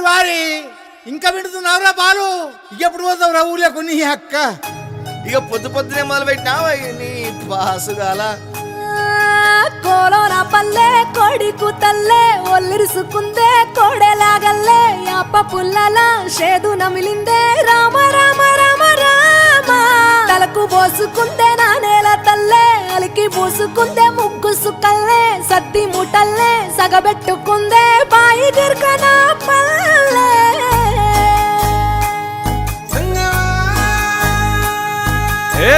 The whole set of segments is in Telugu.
వారి ఇంకా వింటున్నావురా బాలు? ఎప్పుడు పోతావు రా ఊళ్ళో నీ అక్క? ఇక పొద్దునే మొదలు పెట్టినావా నీ పాసుగాల? కోలోన పల్లె కోడి కూతల్లే ఒల్లిరుసుకుందే కోడెలాగల్లే యాప పుల్లల షేదు నమిలిందే రామ రామ రామ రామ తలకు పోసుకుందే నా నేల తల్లే అలికి పూసుకుందే ముగ్గు సుక్కల్లే సద్ది ముటల్లే సగబెట్టుకుందే బాయి గిర్కన పల్లె ఏ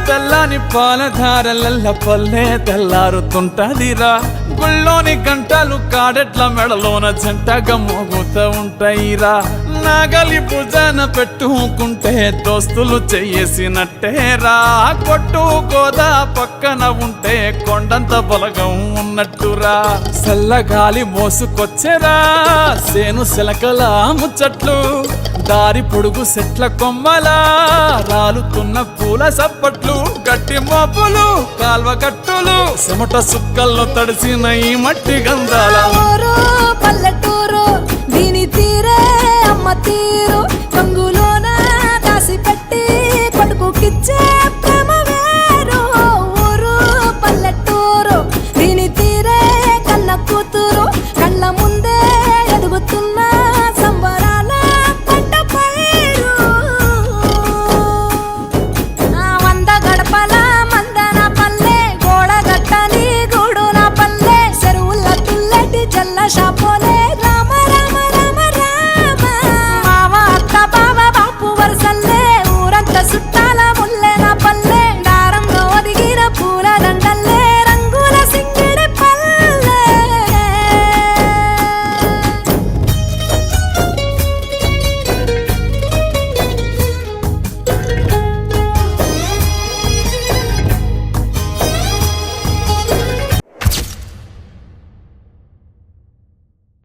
తెల్లని పాలధారలల్ల పల్లె తెల్లారుతుంటదిరా. గుళ్ళోని గంటలు కాడెట్ల మెడలోన జంటగా మోగుతూ ఉంటాయిరా. నాగలి భుజాన పెట్టుకుంటే దోస్తులు చెయ్యేసినట్టేరా. కొట్టు గోదా పక్కన ఉంటే కొండంత బలగం ఉన్నట్టురా. చల్లగాలి మోసుకొచ్చెరా సేను శిలకల ముచ్చట్లు. దారి పొడుగు చెట్ల కొమ్మలా రాలుతున్న పూల సప్పట్లు. గట్టి మోపులు కాల్వ కట్టులు చెమట సుక్కల్లో తడిసిన ఈ మట్టి గంధాల. పల్లె